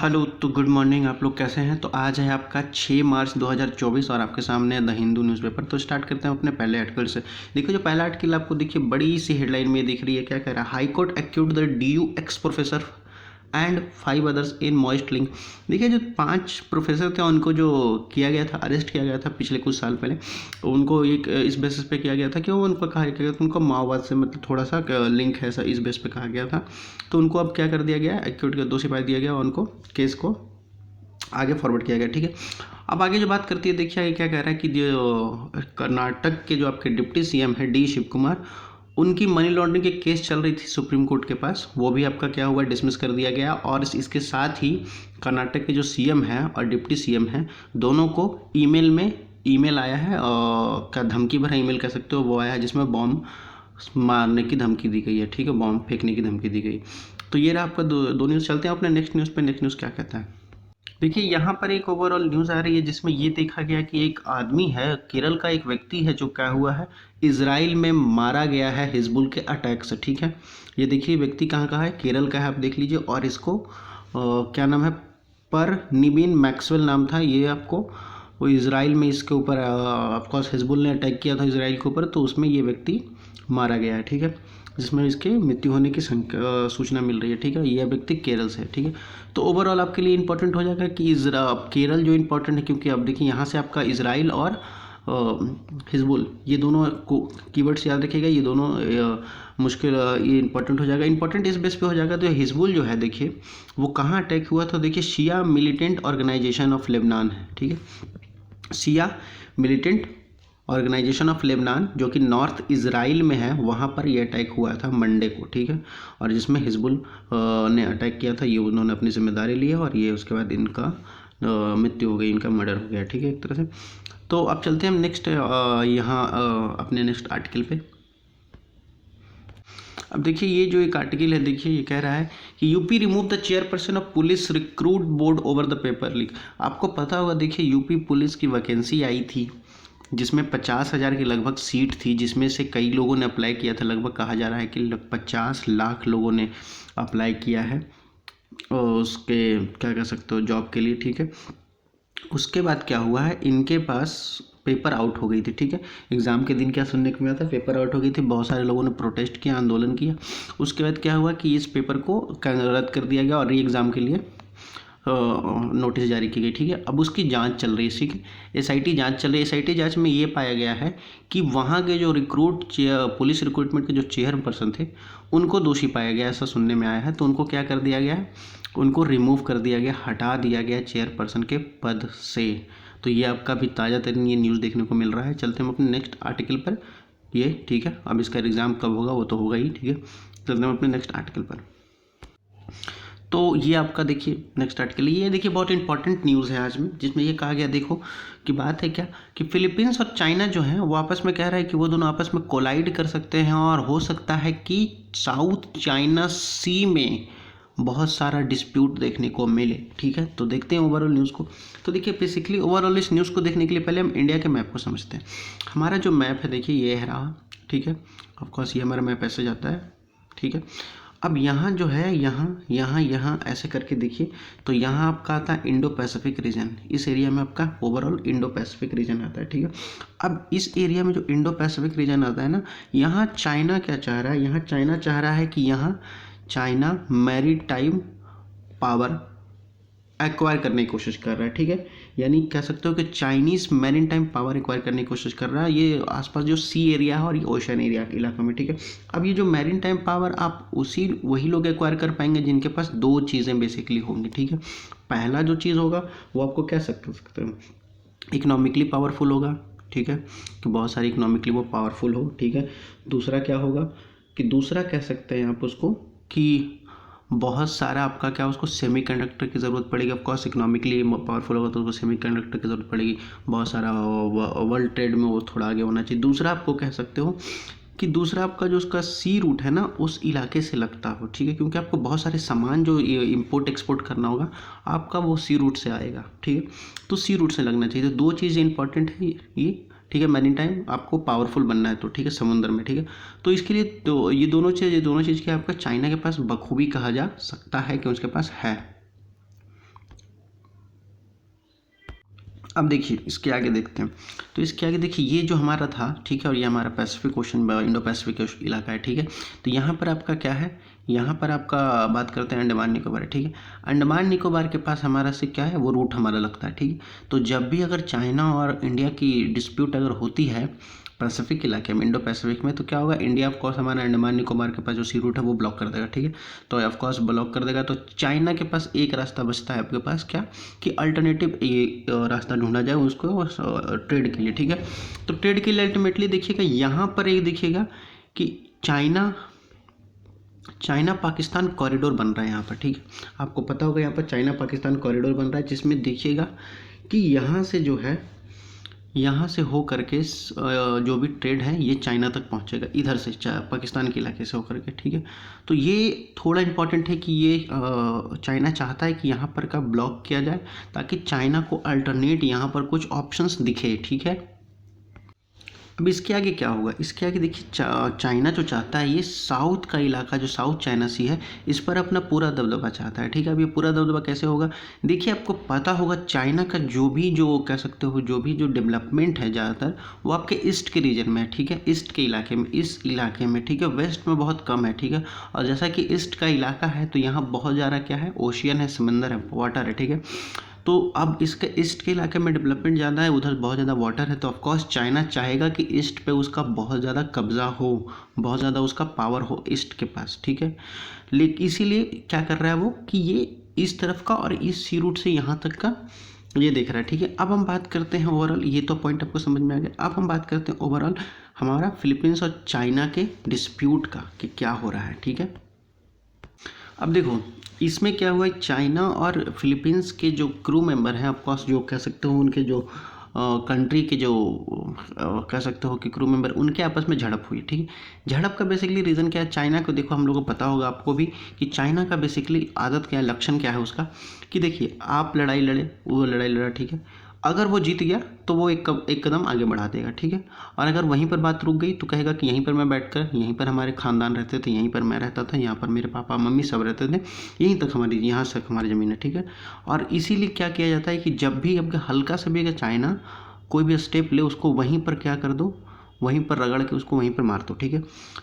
Hello, तो good morning. आप लोग कैसे हैं? तो आज है आपका 6 मार्च 2024 और आपके सामने है द हिंदू न्यूज़पेपर। तो स्टार्ट करते हैं अपने पहले आर्टिकल से। देखिए, जो पहला आर्टिकल आपको देखिए बड़ी सी हेडलाइन में दिख रही है, क्या कह रहा है? High court acute the DU x professor and 5 others in moist link. देखिए, जो 5 प्रोफेसर थे उनको जो किया गया था, अरेस्ट किया गया था पिछले कुछ साल पहले, उनको एक इस बेसिस पे किया गया था कि वो उनको कहा गया था उनको माओवाद से मतलब थोड़ा सा लिंक है, ऐसा इस बेस पे कहा गया था। तो उनको अब क्या कर दिया गया, एक्यूट का दोषी पाया दिया गया और उनको केस को आगे फॉरवर्ड किया गया। ठीक है, अब आगे जो बात करती है, देखिए आगे क्या कह रहा है कि जो कर्नाटक के जो आपके डिप्टी CM है D शिव कुमार, उनकी मनी लॉन्ड्रिंग के केस चल रही थी सुप्रीम कोर्ट के पास, वो भी आपका क्या हुआ, डिसमिस कर दिया गया। और इसके साथ ही कर्नाटक के जो CM हैं और डिप्टी CM हैं, दोनों को ईमेल आया है, क्या धमकी भरा ईमेल कह सकते हो, वो आया है जिसमें बॉम्ब मारने की धमकी दी गई है। ठीक है, बॉम्ब फेंकने की धमकी दी गई। तो ये रहा आपका दो न्यूज़। चलते हैं अपने नेक्स्ट न्यूज़ पे। नेक्स्ट न्यूज़ क्या कहता है? देखिए, यहाँ पर एक ओवरऑल न्यूज़ आ रही है जिसमें ये देखा गया कि एक आदमी है, केरल का एक व्यक्ति है, जो क्या हुआ है, इजराइल में मारा गया है हिजबुल के अटैक से। ठीक है, ये देखिए व्यक्ति कहाँ का है, केरल का है, आप देख लीजिए। और इसको क्या नाम है, पर निबिन मैक्सवेल नाम था ये। आपको वो इजराइल में इसके ऊपर ऑफकोर्स हिजबुल ने अटैक किया था इजराइल के ऊपर, तो उसमें ये व्यक्ति मारा गया है। ठीक है, जिसमें इसके मृत्यु होने की सूचना मिल रही है। ठीक है, यह व्यक्ति केरल से है। ठीक है, तो ओवरऑल आपके लिए इंपॉर्टेंट हो जाएगा कि केरल जो इंपॉर्टेंट है, क्योंकि अब देखिए यहाँ से आपका इजराइल और हिजबुल, ये दोनों कीवर्ड्स याद रखिएगा। ये दोनों मुश्किल ये इंपॉर्टेंट हो जाएगा। इंपॉर्टेंट इस बेस पे हो जाएगा, तो हिजबुल जो है देखिए वो कहाँ अटैक हुआ था। देखिए, शिया मिलिटेंट ऑर्गेनाइजेशन ऑफ लेबनान है। ठीक है, शिया मिलिटेंट ऑर्गेनाइजेशन ऑफ लेबनान, जो कि नॉर्थ इजराइल में है, वहाँ पर ये अटैक हुआ था मंडे को। ठीक है, और जिसमें हिजबुल ने अटैक किया था, ये उन्होंने अपनी जिम्मेदारी ली है और ये उसके बाद इनका मृत्यु हो गई, इनका मर्डर हो गया। ठीक है, एक तरह से। तो अब चलते हैं हम नेक्स्ट यहाँ अपने नेक्स्ट आर्टिकल पे। अब देखिए, ये जो एक आर्टिकल है, देखिए ये कह रहा है कि UP remove the chairperson of police recruit board over the paper leak. आपको पता होगा, देखिए यूपी पुलिस की वैकेंसी आई थी जिसमें 50,000 की लगभग सीट थी, जिसमें से कई लोगों ने अप्लाई किया था। लगभग कहा जा रहा है कि 50 लाख लोगों ने अप्लाई किया है और उसके क्या कह सकते हो जॉब के लिए। ठीक है, उसके बाद क्या हुआ है, इनके पास पेपर आउट हो गई थी। ठीक है, एग्ज़ाम के दिन क्या सुनने को मिला था, पेपर आउट हो गई थी। बहुत सारे लोगों ने प्रोटेस्ट किया, आंदोलन किया। उसके बाद क्या हुआ कि इस पेपर को रद्द कर दिया गया और री एग्ज़ाम के लिए नोटिस जारी की गई। ठीक है, अब उसकी जांच चल रही है। ठीक है, SIT जांच चल रही है। SIT जांच में ये पाया गया है कि वहाँ के जो पुलिस रिक्रूटमेंट के जो चेयरपर्सन थे, उनको दोषी पाया गया, ऐसा सुनने में आया है। तो उनको क्या कर दिया गया है, उनको रिमूव कर दिया गया, हटा दिया गया चेयरपर्सन के पद से। तो ये आपका भी ताज़ा तरीन ये न्यूज़ देखने को मिल रहा है। चलते हम अपने नेक्स्ट आर्टिकल पर। ये ठीक है, अब इसका एग्ज़ाम कब होगा वो तो होगा ही। ठीक है, चलते हम अपने नेक्स्ट आर्टिकल पर। तो ये आपका देखिए नेक्स्ट आर्टिकल, ये देखिए बहुत इंपॉर्टेंट न्यूज़ है आज में, जिसमें ये कहा गया, देखो कि बात है क्या कि फिलीपींस और चाइना जो है वो आपस में कह रहा है कि वो दोनों आपस में कोलाइड कर सकते हैं और हो सकता है कि साउथ चाइना सी में बहुत सारा डिस्प्यूट देखने को मिले। ठीक है, तो देखते हैं ओवरऑल न्यूज़ को। तो देखिए, बेसिकली ओवरऑल इस न्यूज़ को देखने के लिए पहले हम इंडिया के मैप को समझते हैं। हमारा जो मैप है देखिए ये है रहा। ठीक है, ऑफकोर्स ये हमारा मैप ऐसे जाता है। ठीक है, अब यहाँ जो है, यहाँ ऐसे करके देखिए, तो यहाँ आपका आता है इंडो पैसिफिक रीजन। इस एरिया में आपका ओवरऑल इंडो पैसिफिक रीजन आता है। ठीक है, अब इस एरिया में जो इंडो पैसिफिक रीजन आता है ना, यहाँ चाइना क्या चाह रहा है, यहाँ चाइना चाह रहा है कि यहाँ चाइना मैरीटाइम पावर एक्वायर करने की कोशिश कर रहा है। ठीक है, यानी कह सकते हो कि चाइनीज़ मैरीटाइम पावर एक्वायर करने की कोशिश कर रहा है, ये आसपास जो सी एरिया है और ये ओशन एरिया के इलाकों में। ठीक है, अब ये जो मैरीटाइम पावर आप वही लोग एक्वायर कर पाएंगे जिनके पास दो चीज़ें बेसिकली होंगी। ठीक है, पहला जो चीज़ होगा वो आपको कह सकते हो इकोनॉमिकली पावरफुल होगा। ठीक है, कि बहुत सारी इकोनॉमिकली वो पावरफुल हो। ठीक है, दूसरा क्या होगा कि दूसरा कह सकते हैं आप उसको कि बहुत सारा आपका क्या, उसको सेमीकंडक्टर की ज़रूरत पड़ेगी। ऑफ कोर्स इकोनॉमिकली पावरफुल होगा तो उसको सेमीकंडक्टर की ज़रूरत पड़ेगी। बहुत सारा वर्ल्ड ट्रेड में वो थोड़ा आगे होना चाहिए। दूसरा आपको कह सकते हो कि दूसरा आपका जो उसका सी रूट है ना, उस इलाके से लगता हो। ठीक है, क्योंकि आपको बहुत सारे सामान जो इंपोर्ट एक्सपोर्ट करना होगा, आपका वो सी रूट से आएगा। ठीक है, तो सी रूट से लगना चाहिए। तो दो चीज़ें इंपॉर्टेंट है ये। ठीक है, मैनी टाइम आपको पावरफुल बनना है तो ठीक है, समुद्र में। ठीक है, तो इसके लिए तो ये दोनों चीज़ क्या आपका चाइना के पास बखूबी कहा जा सकता है कि उसके पास है। अब देखिए इसके आगे देखते हैं। तो इसके आगे देखिए ये जो हमारा था, ठीक है, और ये हमारा पैसिफिक ओशन, इंडो पैसिफिक इलाका है, ठीक है। तो यहाँ पर आपका क्या है, यहाँ पर आपका बात करते हैं अंडमान निकोबार, ठीक है। अंडमान निकोबार के पास हमारा से क्या है, वो रूट हमारा लगता है, ठीक है। तो जब भी अगर चाइना और इंडिया की डिस्प्यूट अगर होती है पैसिफिक इलाके में, इंडो पैसिफिक में, तो क्या होगा, इंडिया ऑफ कोर्स हमारा अंडमान निकोबार के पास जो सी रूट है वो ब्लॉक कर देगा, ठीक है। तो ऑफ कोर्स ब्लॉक कर देगा, तो चाइना के पास एक रास्ता बचता है आपके पास, क्या, कि अल्टरनेटिव ये रास्ता ढूंढा जाए उसको ट्रेड के लिए, ठीक है। तो ट्रेड के लिए अल्टीमेटली देखिएगा यहाँ पर एक देखिएगा कि चाइना पाकिस्तान कॉरिडोर बन रहा है यहाँ पर, ठीक है। आपको पता होगा यहाँ पर चाइना पाकिस्तान कॉरिडोर बन रहा है, जिसमें देखिएगा कि यहाँ से जो है, यहाँ से हो करके जो भी ट्रेड है ये चाइना तक पहुँचेगा, इधर से पाकिस्तान के इलाके से होकर के, ठीक है। तो ये थोड़ा इम्पॉर्टेंट है कि ये चाइना चाहता है कि यहाँ पर का ब्लॉक किया जाए, ताकि चाइना को अल्टरनेट यहाँ पर कुछ ऑप्शंस दिखे, ठीक है। अब इसके आगे क्या होगा, इसके आगे देखिए चाइना जो चाहता है, ये साउथ का इलाका जो साउथ चाइना सी है, इस पर अपना पूरा दबदबा चाहता है, ठीक है। अब ये पूरा दबदबा कैसे होगा, देखिए आपको पता होगा चाइना का जो कह सकते हो जो भी जो डेवलपमेंट है ज़्यादातर वो आपके ईस्ट के रीजन में है, ठीक है, ईस्ट के इलाके में, इस इलाके में, ठीक है। वेस्ट में बहुत कम है, ठीक है। और जैसा कि ईस्ट का इलाका है तो यहाँ बहुत ज़्यादा क्या है, ओशियन है, समंदर है, वाटर है, ठीक है। तो अब इसके ईस्ट के इलाके में डेवलपमेंट ज़्यादा है, उधर बहुत ज़्यादा वाटर है, तो ऑफकोर्स चाइना चाहेगा कि ईस्ट पे उसका बहुत ज़्यादा कब्जा हो, बहुत ज़्यादा उसका पावर हो ईस्ट के पास, ठीक है। लेकिन इसीलिए क्या कर रहा है वो कि ये इस तरफ का और इस सी रूट से यहाँ तक का ये देख रहा है, ठीक है। अब हम बात करते हैं ओवरऑल, ये तो पॉइंट आपको समझ में आ गया। अब हम बात करते हैं ओवरऑल हमारा फिलीपींस और चाइना के डिस्प्यूट का कि क्या हो रहा है, ठीक है। अब देखो इसमें क्या हुआ है, चाइना और फिलीपींस के जो क्रू मेंबर हैं, ऑफकोर्स जो कह सकते हो उनके जो कंट्री के जो कह सकते हो कि क्रू मेंबर, उनके आपस में झड़प हुई, ठीक है। झड़प का बेसिकली रीज़न क्या है, चाइना को देखो, हम लोगों को पता होगा आपको भी कि चाइना का बेसिकली आदत क्या है, लक्षण क्या है उसका, कि देखिए आप लड़ाई लड़े, वो लड़ाई लड़ा, ठीक है। अगर वो जीत गया तो वो एक कदम आगे बढ़ा देगा, ठीक है। और अगर वहीं पर बात रुक गई तो कहेगा कि यहीं पर मैं बैठकर, यहीं पर हमारे ख़ानदान रहते थे, यहीं पर मैं रहता था, यहाँ पर मेरे पापा मम्मी सब रहते थे, यहीं तक हमारी, यहाँ तक हमारी ज़मीन है, ठीक है। और इसीलिए क्या किया जाता है कि जब भी अब हल्का सा भी अगर चाइना कोई भी स्टेप ले, उसको वहीं पर क्या कर दो, वहीं पर रगड़ के उसको वहीं पर मार दो, ठीक है।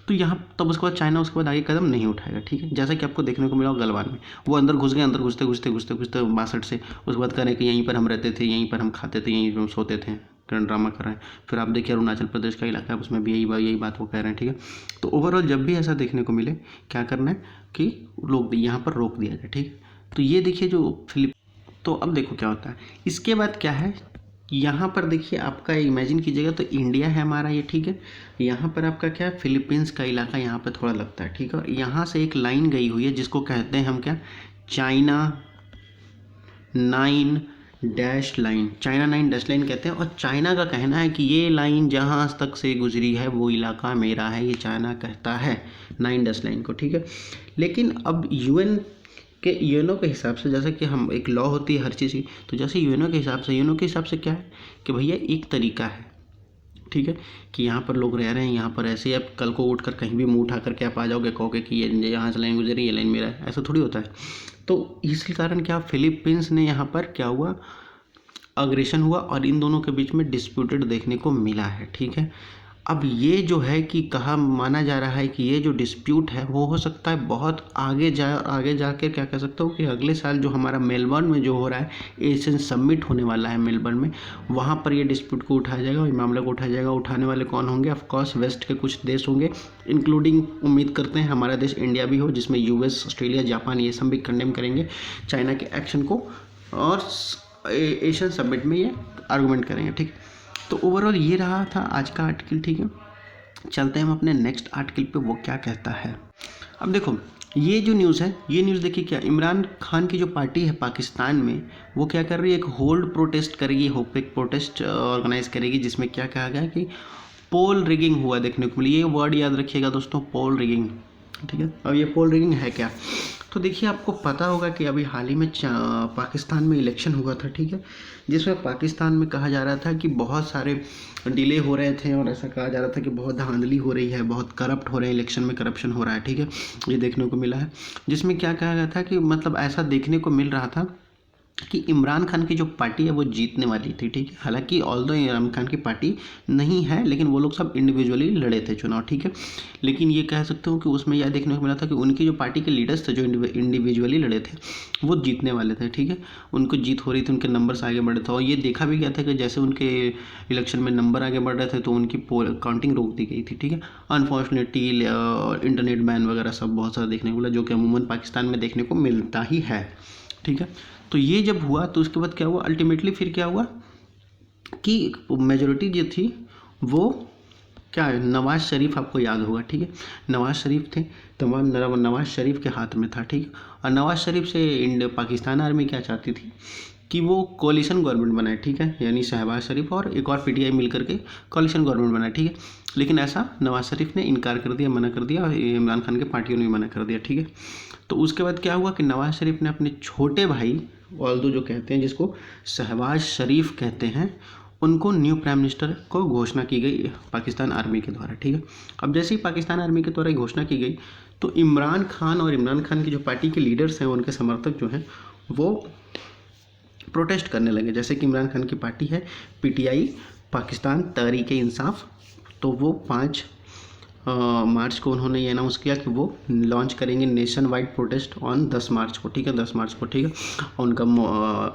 तो यहाँ तब उसके बाद चाइना उसके बाद आगे कदम नहीं उठाएगा, ठीक है। जैसा कि आपको देखने को मिला गलवान में, वो अंदर घुस गए, अंदर घुसते घुसते घुसते घुसते 62 से उसके बाद कह रहे हैं कि यहीं पर हम रहते थे, यहीं पर हम खाते थे, यहीं पर हम सोते थे, ड्रामा कर रहे हैं। फिर आप देखिए अरुणाचल प्रदेश का इलाका है, उसमें भी यही बात वो कह रहे हैं, ठीक है। तो ओवरऑल जब भी ऐसा देखने को मिले, क्या करना है कि लोग यहाँ पर रोक दिया जाए, ठीक है। तो ये देखिए जो तो अब देखो क्या होता है, इसके बाद क्या है, यहाँ पर देखिए आपका इमेजिन कीजिएगा तो इंडिया है हमारा ये, ठीक है। यहाँ पर आपका क्या है, फिलीपींस का इलाका यहाँ पर थोड़ा लगता है, ठीक है। और यहाँ से एक लाइन गई हुई है जिसको कहते हैं हम क्या, China 9 dash line, China 9 dash line कहते हैं। और चाइना का कहना है कि ये लाइन जहाँ तक से गुजरी है वो इलाका मेरा है, ये चाइना कहता है 9 डैश लाइन को, ठीक है। लेकिन अब यूएनओ के हिसाब से, जैसे कि हम एक लॉ होती है हर चीज़ की, तो जैसे यूएनओ के हिसाब से क्या है कि भैया एक तरीका है, ठीक है, कि यहाँ पर लोग रह रहे हैं, यहाँ पर ऐसे आप कल को उठकर कहीं भी मुंह उठा करके आप आ जाओगे, कहोगे कि ये यहाँ से लाइन गुजरी, ये लाइन मेरा है, ऐसा थोड़ी होता है। तो इस कारण क्या फिलीपींस ने यहाँ पर क्या हुआ, अग्रेशन हुआ और इन दोनों के बीच में डिस्प्यूटेड देखने को मिला है, ठीक है। अब ये जो है कि कहा माना जा रहा है कि ये जो डिस्प्यूट है वो हो सकता है बहुत आगे जाए, और आगे जाके क्या कह सकता हूँ कि अगले साल जो हमारा मेलबर्न में जो हो रहा है, एशियन समिट होने वाला है मेलबर्न में, वहाँ पर ये डिस्प्यूट को उठाया जाएगा और मामले को उठाया जाएगा। उठाने वाले कौन होंगे, ऑफकोर्स वेस्ट के कुछ देश होंगे, इंक्लूडिंग उम्मीद करते हैं हमारा देश इंडिया भी हो, जिसमें यूएस, ऑस्ट्रेलिया, जापान ये सब भी कंडेम करेंगे चाइना के एक्शन को, और एशियन समिट में ये आर्गूमेंट करेंगे, ठीक। तो ओवरऑल ये रहा था आज का आर्टिकल, ठीक है। चलते हैं हम अपने नेक्स्ट आर्टिकल पे, वो क्या कहता है। अब देखो ये जो न्यूज़ है, ये न्यूज़ देखिए क्या, इमरान खान की जो पार्टी है पाकिस्तान में, वो क्या कर रही है, एक होल्ड प्रोटेस्ट करेगी, होप एक प्रोटेस्ट ऑर्गेनाइज करेगी, जिसमें क्या कहा गया कि पोल रिगिंग हुआ देखने को मिली। ये वर्ड याद रखिएगा दोस्तों, पोल रिगिंग, ठीक है। अब ये पोल रिगिंग है क्या, तो देखिए आपको पता होगा कि अभी हाल ही में पाकिस्तान में इलेक्शन हुआ था, ठीक है, जिसमें पाकिस्तान में कहा जा रहा था कि बहुत सारे डिले हो रहे थे, और ऐसा कहा जा रहा था कि बहुत धांधली हो रही है, बहुत करप्ट हो रहे हैं, इलेक्शन में करप्शन हो रहा है, ठीक है, ये देखने को मिला है। जिसमें क्या कहा गया था कि मतलब ऐसा देखने को मिल रहा था कि इमरान खान की जो पार्टी है वो जीतने वाली थी, ठीक है। हालांकि ऑल्दो इमरान खान की पार्टी नहीं है, लेकिन वो लोग सब इंडिविजुअली लड़े थे चुनाव, ठीक है। लेकिन ये कह सकते हो कि उसमें यह देखने को मिला था कि उनकी जो पार्टी के लीडर्स थे जो इंडिविजुअली लड़े थे वो जीतने वाले थे, ठीक है। उनको जीत हो रही थी, उनके नंबर्स आगे बढ़ रहे थे, और ये देखा भी गया था कि जैसे उनके इलेक्शन में नंबर आगे बढ़ रहे थे तो उनकी काउंटिंग रोक दी गई थी, ठीक है। अनफॉर्चुनेटली इंटरनेट बैन वगैरह सब बहुत सारा देखने को मिला, जो कि अमूमन पाकिस्तान में देखने को मिलता ही है, ठीक है। तो ये जब हुआ तो उसके बाद क्या हुआ, अल्टीमेटली फिर क्या हुआ कि मेजोरिटी जो थी वो क्या है, नवाज़ शरीफ आपको याद होगा, ठीक है। नवाज़ शरीफ थे, तमाम नवाज़ शरीफ के हाथ में था, ठीक है। और नवाज़ शरीफ से पाकिस्तान आर्मी क्या चाहती थी कि वो कोलिशन गवर्नमेंट बनाए, ठीक है। यानी शहबाज शरीफ और एक और पीटीआई मिलकर के कोलिशन गवर्नमेंट बनाए, ठीक है। लेकिन ऐसा नवाज़ शरीफ ने इनकार कर दिया, मना कर दिया, और इमरान खान के पार्टियों ने भी मना कर दिया, ठीक है। तो उसके बाद क्या हुआ कि नवाज़ शरीफ ने अपने छोटे भाई, ऑल्दो जो कहते हैं, जिसको शहबाज शरीफ कहते हैं, उनको न्यू प्राइम मिनिस्टर को घोषणा की गई पाकिस्तान आर्मी के द्वारा, ठीक है। अब जैसे ही पाकिस्तान आर्मी के द्वारा घोषणा की गई तो इमरान खान और इमरान खान की जो पार्टी के लीडर्स हैं, उनके समर्थक जो हैं, वो प्रोटेस्ट करने लगे। जैसे कि इमरान खान की पार्टी है पीटीआई, पाकिस्तान तहरीक-ए-इंसाफ, तो वो 5 मार्च को उन्होंने ये अनाउंस किया कि वो लॉन्च करेंगे नेशन वाइड प्रोटेस्ट ऑन 10 मार्च को, ठीक है, 10 मार्च को, ठीक है। और उनका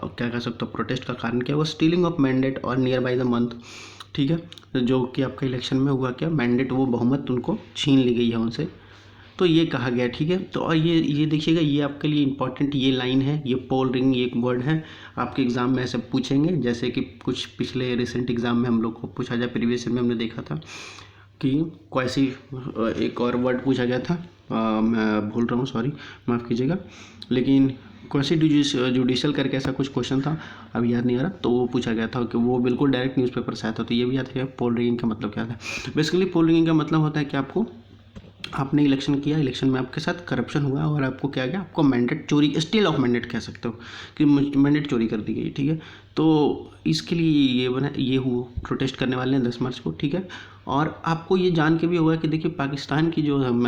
क्या कह सकते हो प्रोटेस्ट का कारण क्या, वो स्टीलिंग ऑफ मैंडेट और नियर बाय द मंथ, ठीक है। जो कि आपका इलेक्शन में हुआ क्या, मैंडेट, वो बहुमत उनको छीन ली गई है उनसे, तो ये कहा गया, ठीक है। तो और ये देखिएगा, ये आपके लिए इंपॉर्टेंट ये लाइन है, ये पोल रिंग एक वर्ड है, आपके एग्ज़ाम में ऐसे पूछेंगे। जैसे कि कुछ पिछले रिसेंट एग्ज़ाम में हम लोग को पूछा जाए, प्रीवियस ईयर में हमने देखा था कि कैसी एक और वर्ड पूछा गया था, मैं भूल रहा हूँ, सॉरी, माफ़ कीजिएगा, लेकिन क्वेसी जुडिशल करके ऐसा कुछ क्वेश्चन था, अब याद नहीं आ रहा, तो वो पूछा गया था कि वो बिल्कुल डायरेक्ट न्यूज़पेपर से आया था। तो ये भी याद है पोल रिंगिंग का मतलब क्या था। बेसिकली पोल रिंगिंग का मतलब होता है कि आपने इलेक्शन किया, इलेक्शन में आपके साथ करप्शन हुआ और आपको क्या गया, आपको मैंडेट चोरी, स्टील ऑफ मैंडेट कह सकते हो कि मैंडेट चोरी कर दी गई, ठीक है। तो इसके लिए ये हुआ, प्रोटेस्ट करने वाले हैं 10 मार्च को, ठीक है। और आपको ये जान के भी होगा कि देखिए पाकिस्तान की जो हम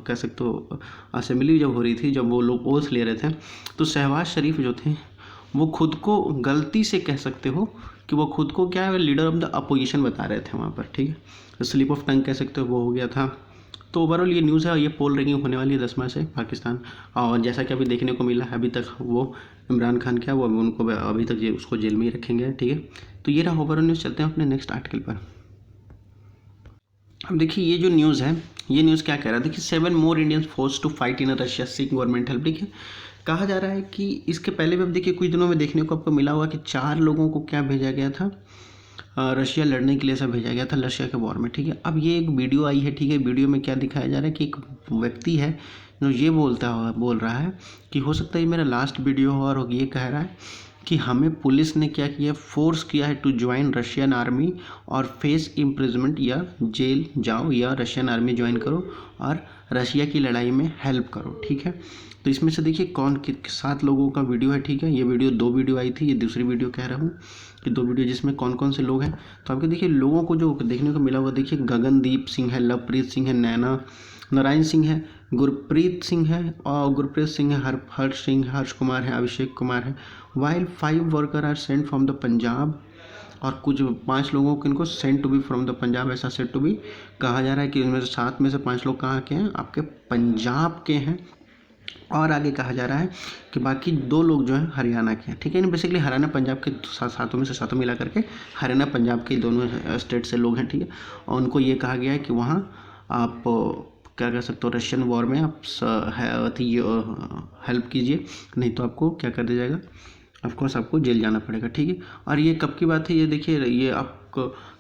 कह सकते हो असेंबली जब हो रही थी, जब वो लोग ओथ ले रहे थे, तो शहबाज शरीफ जो थे वो खुद को गलती से कह सकते हो कि वो खुद को क्या है, लीडर ऑफ द अपोजिशन बता रहे थे वहाँ पर, ठीक है। स्लिप ऑफ टंग कह सकते हो, वो हो गया था। तो ओवरऑल ये न्यूज़ है, ये पोल रिंगिंग होने वाली है 10 मार्च से पाकिस्तान, और जैसा कि अभी देखने को मिला है, अभी तक वो इमरान खान क्या, वो उनको अभी तक उसको जेल में ही रखेंगे, ठीक है। तो ये रहा ओवरऑल न्यूज़। चलते हैं अपने नेक्स्ट आर्टिकल पर। अब देखिए ये जो न्यूज़ है, ये न्यूज़ क्या कह रहा है, देखिए 7 more Indians forced to fight in Russia seek government help, ठीक है। कहा जा रहा है कि इसके पहले भी अब देखिए कुछ दिनों में देखने को आपको मिला होगा कि 4 लोगों को क्या भेजा गया था, रशिया लड़ने के लिए ऐसा भेजा गया था रशिया के वॉर में, ठीक है। अब ये एक वीडियो आई है, ठीक है। वीडियो में क्या दिखाया जा रहा है कि एक व्यक्ति है जो ये बोल रहा है कि हो सकता है ये मेरा लास्ट वीडियो हो, और ये कह रहा है कि हमें पुलिस ने क्या किया, फोर्स किया है टू ज्वाइन रशियन आर्मी और फेस इम्प्रिजमेंट, या जेल जाओ या रशियन आर्मी ज्वाइन करो और रशिया की लड़ाई में हेल्प करो, ठीक है। तो इसमें से देखिए 7 लोगों का वीडियो है, ठीक है। ये वीडियो 2 वीडियो आई थी, ये दूसरी वीडियो कह रहा हूँ कि 2 वीडियो, जिसमें कौन कौन से लोग हैं। तो आपके देखिए लोगों को जो देखने को मिला होगा, देखिए गगनदीप सिंह है, लवप्रीत सिंह है, नैना नारायण सिंह है, गुरप्रीत सिंह है, और गुरप्रीत सिंह है, हर्ष सिंह, हर्ष कुमार है, अभिषेक कुमार है। While 5 worker are sent from the Punjab, और कुछ 5 लोगों को इनको sent to be from the Punjab, ऐसा सेंट टू बी कहा जा रहा है कि इनमें से 7 में से 5 लोग कहाँ के हैं, आपके पंजाब के हैं। और आगे कहा जा रहा है कि बाकी 2 लोग जो हैं हरियाणा के हैं, ठीक है। बेसिकली हरियाणा पंजाब के 7 में से 7 मिला करके हरियाणा पंजाब के दोनों स्टेट से लोग हैं, ठीक है। और उनको ये कहा गया है कि वहाँ आप क्या कह सकते हो, रशियन वॉर में आप हेल्प कीजिए, नहीं तो आपको क्या कर दिया जाएगा, ऑफकोर्स आपको जेल जाना पड़ेगा, ठीक है। और ये कब की बात है, ये देखिए, ये आप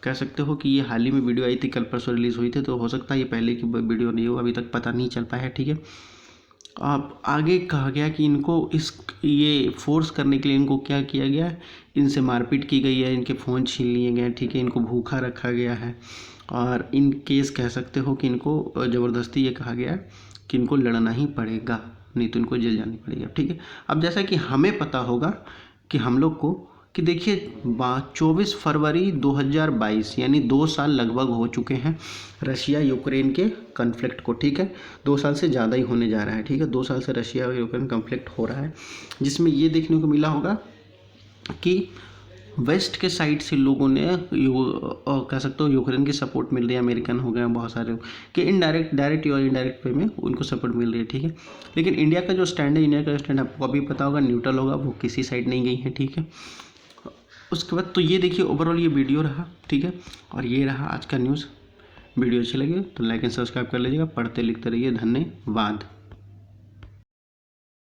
कह सकते हो कि ये हाल ही में वीडियो आई थी, कल परसों रिलीज़ हुई थी, तो हो सकता है ये पहले की वीडियो नहीं हो, अभी तक पता नहीं चल पाया है, ठीक है। अब आगे कहा गया कि इनको ये फोर्स करने के लिए इनको क्या किया गया है, इनसे मारपीट की गई है, इनके फ़ोन छीन लिए गए हैं, ठीक है। इनको भूखा रखा गया है, और इन केस कह सकते हो कि इनको ज़बरदस्ती ये कहा गया है कि इनको लड़ना ही पड़ेगा, नहीं तो इनको जेल जानी पड़ेगी, ठीक है। अब जैसा कि हमें पता होगा कि हम लोग को कि देखिए 24 फरवरी 2022 यानी 2 साल लगभग हो चुके हैं रशिया यूक्रेन के कन्फ्लिक्ट को, ठीक है। 2 साल से ज़्यादा ही होने जा रहा है, ठीक है। 2 साल से रशिया और यूक्रेन कन्फ्लिक्ट हो रहा है, जिसमें ये देखने को मिला होगा कि वेस्ट के साइड से लोगों ने कह सकते हो यूक्रेन की सपोर्ट मिल रही है, अमेरिकन हो गए हैं बहुत सारे कि इनडायरेक्ट डायरेक्ट या इनडायरेक्ट वे में उनको सपोर्ट मिल रही है, ठीक है। लेकिन इंडिया का जो स्टैंड है, इंडिया का स्टैंड आपको अभी पता होगा, न्यूट्रल होगा, वो किसी साइड नहीं गई है, ठीक है। उसके बाद तो ये देखिए ओवरऑल ये वीडियो रहा, ठीक है। और ये रहा आज का न्यूज़। वीडियो अच्छी लगी तो लाइक एंड सब्सक्राइब कर लीजिएगा। पढ़ते लिखते रहिए। धन्यवाद।